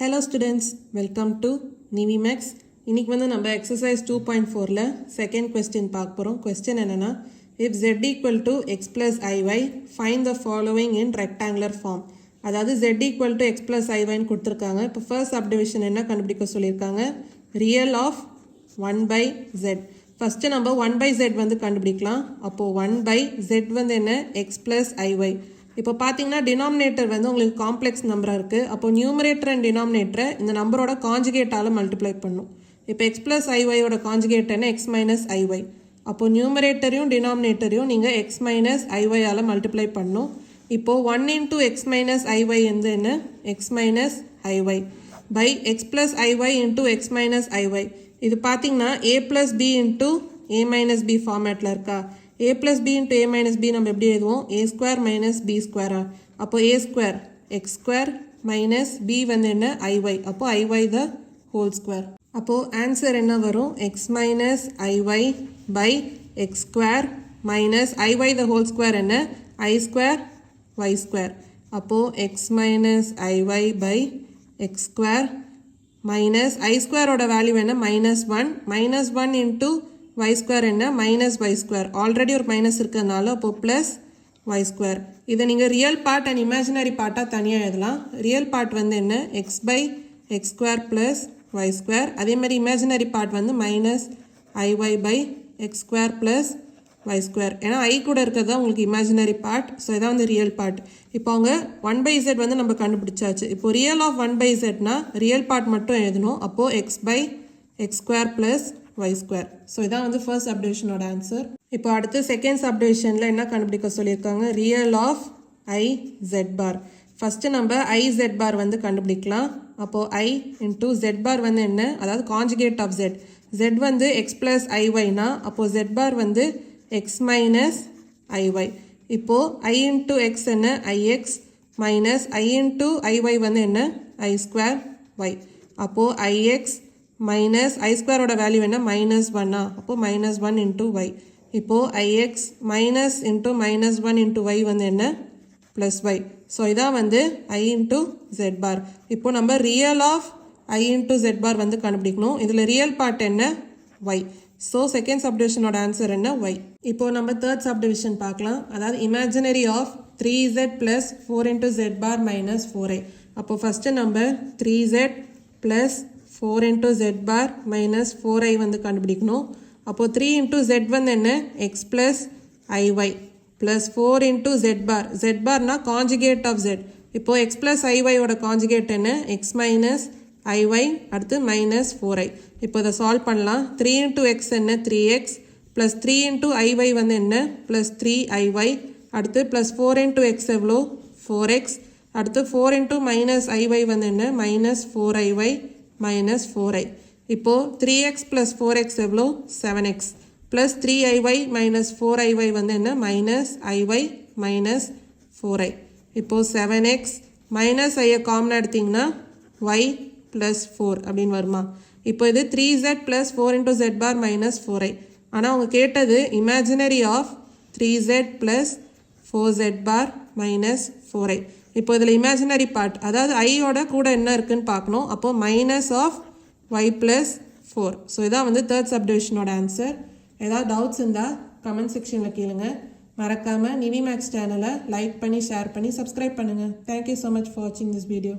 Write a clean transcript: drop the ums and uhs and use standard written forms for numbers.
Hello students, welcome to NiveMaths. இன்னைக்கு வந்து நம்ம exercise 2.4ல second question பார்க்க போறோம். question என்னன்னா if z equal to x plus iy find the following in rectangular form. அதாவது z equal to x plus iy ன்னு கொடுத்திருக்காங்க. இப்போ first subdivision என்ன கண்டுபிடிக்க சொல்லிருக்காங்க? real of 1 by z. first நம்ம 1 by z வந்து கண்டுபிடிக்கலாம். அப்போ 1 by z வந்து என்ன? x plus iy. இப்போ பார்த்தீங்கன்னா டினாமினேட்டர் வந்து உங்களுக்கு காம்ப்ளெக்ஸ் நம்பராக இருக்குது. அப்போ நியூமரேட்டர் அண்ட் டினாமினேட்டரை இந்த நம்பரோட காஞ்சுகேட்டால் மல்டிப்ளை பண்ணும். இப்போ எக்ஸ் ப்ளஸ் ஐஒயோட காஞ்சுகேட் என்ன? X minus ஐஒய். அப்போது நியூமரேட்டரையும் டினாமினேட்டரையும் நீங்கள் எக்ஸ் மைனஸ் ஐஒயால் மல்டிப்ளை பண்ணும். இப்போது 1 இன்ட்டு எக்ஸ் மைனஸ் ஐஒய் வந்து என்ன? X minus i y by x plus i y into x minus i y. இது பார்த்தீங்கன்னா a plus b into a minus b ஃபார்மேட்டில் இருக்கா? a plus b into a minus b நம்ம எப்படி எழுதுவோம்? a square minus b square. அப்போ a square x square minus b வந்து என்ன? iy. அப்போ iy the whole square. அப்போ answer என்ன வரும்? x minus iy by x square minus iy the whole square என்ன? I square y square. அப்போ x minus iy by x square minus I square ஓட value என்ன? minus 1 into y square என்ன? minus y square. Already ஒரு minus இருக்கிறதுனால அப்போ plus y square. இதை நீங்கள் ரியல் பார்ட் அண்ட் இமேஜினரி பார்ட்டாக தனியாக எழுதலாம். ரியல் பார்ட் வந்து என்ன? x by x square plus y square. அதே மாதிரி இமேஜினரி பார்ட் வந்து minus iy by x square plus y square. ஏன்னா ஐ கூட இருக்கிறது தான் உங்களுக்கு இமேஜினரி பார்ட். ஸோ இதான் வந்து ரியல் பார்ட். இப்போ அவங்க 1 by z வந்து நம்ம கண்டுபிடிச்சாச்சு. இப்போ ரியல் ஆஃப் 1 by zனா ரியல் பார்ட் மட்டும் எழுதணும். அப்போது x by x square plus y square. So இதான் வந்து ஃபர்ஸ்ட் சப்டிவிஷனோட ஆன்சர். இப்போ அடுத்து செகண்ட் சப்டிவிஷனில் என்ன கண்டுபிடிக்க சொல்லியிருக்காங்க? Real of i z bar. First நம்ம ஐ ஜெட் பார் வந்து கண்டுபிடிக்கலாம். அப்போது ஐ இன்டூ ஜெட் பார் வந்து என்ன? அதாவது காஞ்சுகேட் ஆஃப் ஜெட். ஜெட் வந்து எக்ஸ் ப்ளஸ் ஐஒய்னா அப்போது ஜெட் பார் வந்து எக்ஸ் மைனஸ் ஐஒய். இப்போது ஐ இன்டூ எக்ஸ் என்ன? I x minus i into i y வந்து என்ன? I square y. அப்போது ஐஎக்ஸ் மைனஸ் ஐ ஸ்கொயரோட வேல்யூ என்ன? மைனஸ் 1. அப்போது மைனஸ் 1 இன்ட்டு ஒய். இப்போது i x minus into minus 1 into y வந்து என்ன? Plus Y. ஸோ இதான் வந்து ஐ இன்ட்டு ஜெட் பார். இப்போது நம்ம real of I into zed bar வந்து கண்டுபிடிக்கணும். இதில் ரியல் பார்ட் என்ன? ஒய். ஸோ செகண்ட் சப்டிவிஷனோட ஆன்சர் என்ன? ஒய். இப்போது நம்ம தேர்ட் சப்டிவிஷன் பார்க்கலாம். அதாவது imaginary of 3z plus 4 into zed bar minus 4i. அப்போது ஃபஸ்ட்டு நம்ம 3z plus 4 into z bar minus 4i வந்து கண்டுபிடிக்கணும். அப்போது 3 into z வந்து என்ன? x plus iy plus 4 into z bar. z barனா conjugate of z. இப்போது x plus iy ஓட conjugate என்ன? x minus iy அடுத்து minus 4i. இப்போ இதை சால்வ் பண்ணலாம். 3 into x என்ன? 3x plus 3 into iy வந்து என்ன? plus 3iy அடுத்து plus 4 into x எவ்வளோ? 4x அடுத்து 4 into minus iy வந்து என்ன? minus 4iy minus 4i. இப்போது 3x plus 4x எவ்வளோ? 7x plus 3iy minus 4iy வந்து என்ன? minus iy minus 4i. இப்போது 7x minus iயை காமனாக எடுத்திங்கன்னா y plus 4 அப்படின்னு வருமா? இப்போ இது 3z plus 4 into z bar minus 4i. ஆனால் அவங்க கேட்டது imaginary of 3z plus 4z bar minus 4i. இப்போ இதில் இமேஜினரி பார்ட் அதாவது ஐயோட கூட என்ன இருக்குன்னு பார்க்கணும். அப்போது minus of y plus 4. So இதான் வந்து தேர்ட் சப்டிவிஷனோட ஆன்சர். ஏதாவது டவுட்ஸ் இருந்தால் கமெண்ட் செக்ஷனில் கேளுங்க. மறக்காமல் NiveMaths சேனலை லைக் பண்ணி ஷேர் பண்ணி சப்ஸ்கிரைப் பண்ணுங்கள். தேங்க்யூ ஸோ மச் ஃபார் வாட்சிங் திஸ் வீடியோ.